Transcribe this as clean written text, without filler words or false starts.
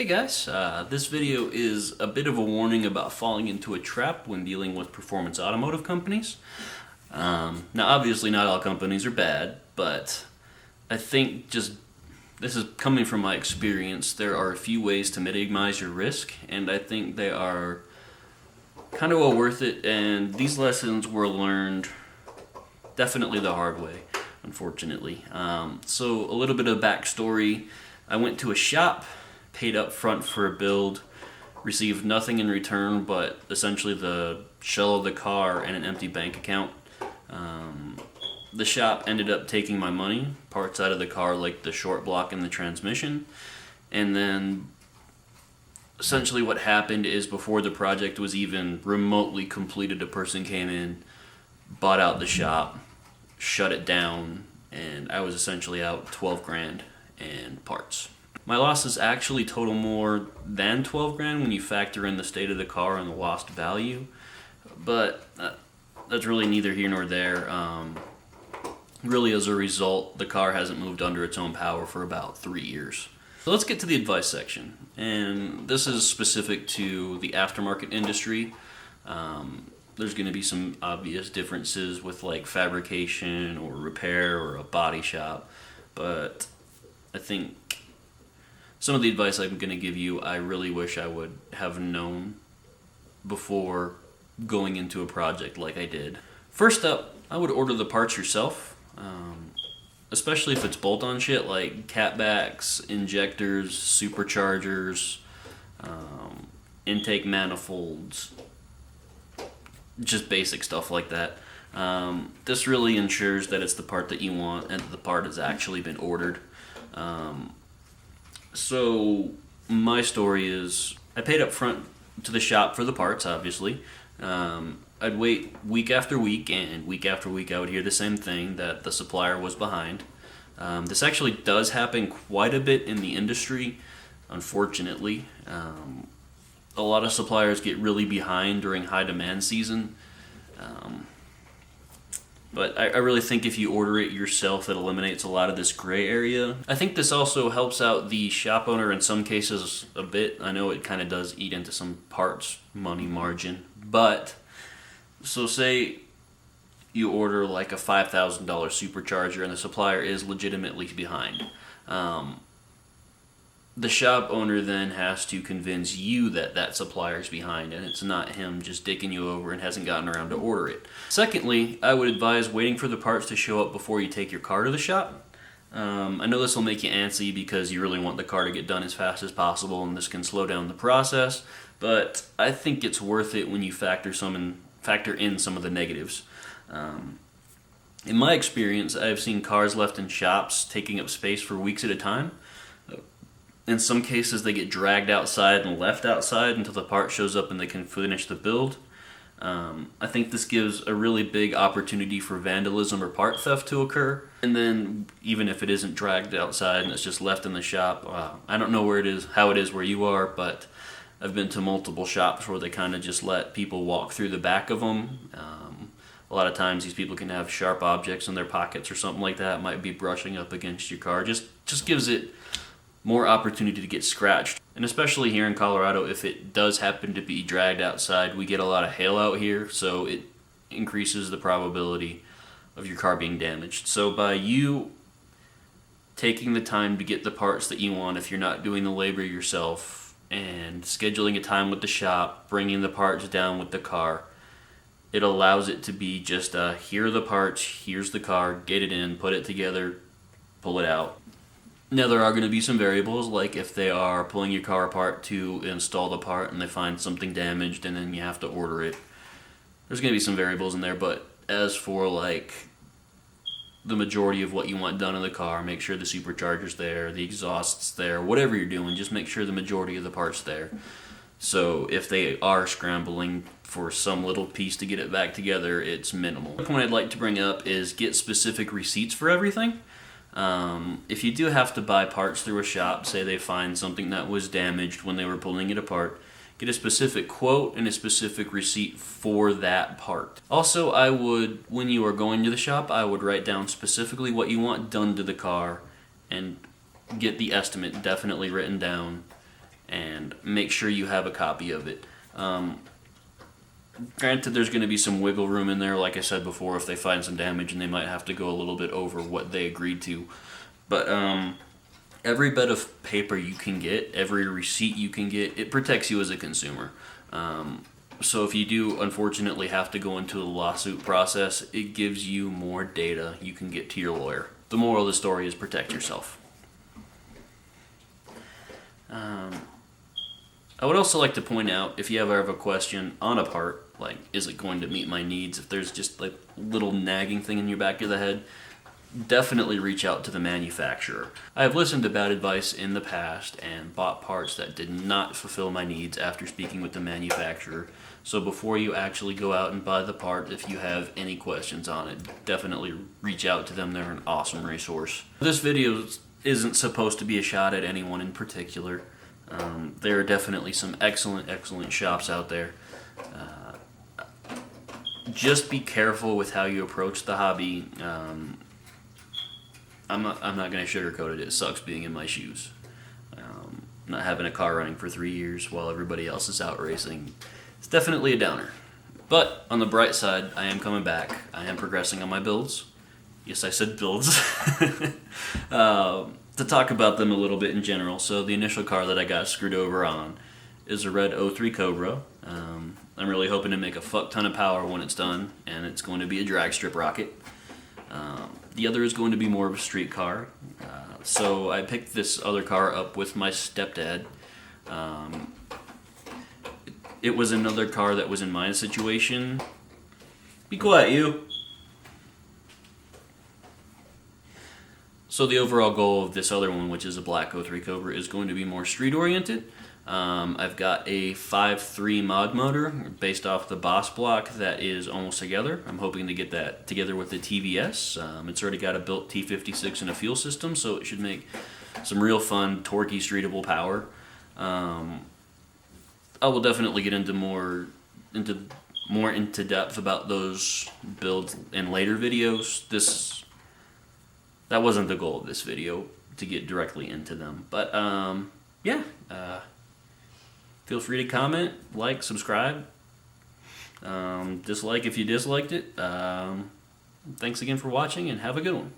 Hey guys, this video is a bit of a warning about falling into a trap when dealing with performance automotive companies. Now obviously not all companies are bad, but I think this is coming from my experience, there are a few ways to minimize your risk, and I think they are kind of well worth it, and these lessons were learned definitely the hard way, unfortunately. So a little bit of backstory. I went to a shop, paid up front for a build, received nothing in return but essentially the shell of the car and an empty bank account. The shop ended up taking my money, parts out of the car like the short block and the transmission, and then essentially what happened is before the project was even remotely completed, a person came in, bought out the shop, shut it down, and I was essentially out 12 grand and parts. My losses actually total more than 12 grand when you factor in the state of the car and the lost value, but that's really neither here nor there. Really, as a result, the car hasn't moved under its own power for about 3 years. So let's get to the advice section, and this is specific to the aftermarket industry. There's going to be some obvious differences with like fabrication or repair or a body shop, but I think some of the advice I'm going to give you, I really wish I would have known before going into a project like I did. First up, I would order the parts yourself, especially if it's bolt-on shit like catbacks, injectors, superchargers, intake manifolds, just basic stuff like that. This really ensures that it's the part that you want and that the part has actually been ordered. So my story is I paid up front to the shop for the parts, obviously. I'd wait week after week, and week after week I would hear the same thing, that the supplier was behind. This actually does happen quite a bit in the industry, unfortunately. A lot of suppliers get really behind during high demand season. But I really think if you order it yourself, it eliminates a lot of this gray area. I think this also helps out the shop owner in some cases a bit. I know it kind of does eat into some parts money margin. But, so say you order like a $5,000 supercharger and the supplier is legitimately behind. The shop owner then has to convince you that that supplier's behind and it's not him just dicking you over and hasn't gotten around to order it. Secondly, I would advise waiting for the parts to show up before you take your car to the shop. I know this will make you antsy because you really want the car to get done as fast as possible and this can slow down the process, but I think it's worth it when you factor in some of the negatives. In my experience, I've seen cars left in shops taking up space for weeks at a time. In some cases, they get dragged outside and left outside until the part shows up and they can finish the build. I think this gives a really big opportunity for vandalism or part theft to occur. And then, even if it isn't dragged outside and it's just left in the shop, I don't know how it is where you are, but I've been to multiple shops where they kind of just let people walk through the back of them. A lot of times these people can have sharp objects in their pockets or something like that. It might be brushing up against your car. Just gives it more opportunity to get scratched. And especially here in Colorado, if it does happen to be dragged outside, we get a lot of hail out here, so it increases the probability of your car being damaged. So by you taking the time to get the parts that you want, if you're not doing the labor yourself, and scheduling a time with the shop, bringing the parts down with the car, it allows it to be just here are the parts, here's the car, get it in, put it together, pull it out. Now there are going to be some variables, like if they are pulling your car apart to install the part and they find something damaged and then you have to order it. There's going to be some variables in there, but as for like the majority of what you want done in the car, make sure the supercharger's there, the exhaust's there, whatever you're doing, just make sure the majority of the part's there. So if they are scrambling for some little piece to get it back together, it's minimal. The point I'd like to bring up is get specific receipts for everything. If you do have to buy parts through a shop, say they find something that was damaged when they were pulling it apart, get a specific quote and a specific receipt for that part. Also, when you are going to the shop, I would write down specifically what you want done to the car and get the estimate definitely written down and make sure you have a copy of it. Granted, there's going to be some wiggle room in there, like I said before, if they find some damage, and they might have to go a little bit over what they agreed to. But every bit of paper you can get, every receipt you can get, it protects you as a consumer. So if you do unfortunately have to go into the lawsuit process, it gives you more data you can get to your lawyer. The moral of the story is protect yourself. I would also like to point out, if you ever have a question on a part, like, is it going to meet my needs? If there's just like a little nagging thing in your back of the head, definitely reach out to the manufacturer. I have listened to bad advice in the past and bought parts that did not fulfill my needs after speaking with the manufacturer. So before you actually go out and buy the part, if you have any questions on it, definitely reach out to them. They're an awesome resource. This video isn't supposed to be a shot at anyone in particular. There are definitely some excellent shops out there. Just be careful with how you approach the hobby. I'm not going to sugarcoat it. It sucks being in my shoes. Not having a car running for 3 years while everybody else is out racing. It's definitely a downer. But on the bright side, I am coming back. I am progressing on my builds. Yes, I said builds. To talk about them a little bit in general. So the initial car that I got screwed over on is a red 03 Cobra. I'm really hoping to make a fuck ton of power when it's done, and it's going to be a drag strip rocket. The other is going to be more of a street car. So I picked this other car up with my stepdad. It was another car that was in my situation. Be quiet, you. So the overall goal of this other one, which is a black 03 Cobra, is going to be more street oriented. I've got a 5.3 mod motor based off the Boss block that is almost together. I'm hoping to get that together with the TVS. It's already got a built T56 and a fuel system, so it should make some real fun, torquey, streetable power. I will definitely get into more into depth about those builds in later videos. That wasn't the goal of this video, to get directly into them. But yeah, feel free to comment, like, subscribe, dislike if you disliked it. Thanks again for watching, and have a good one.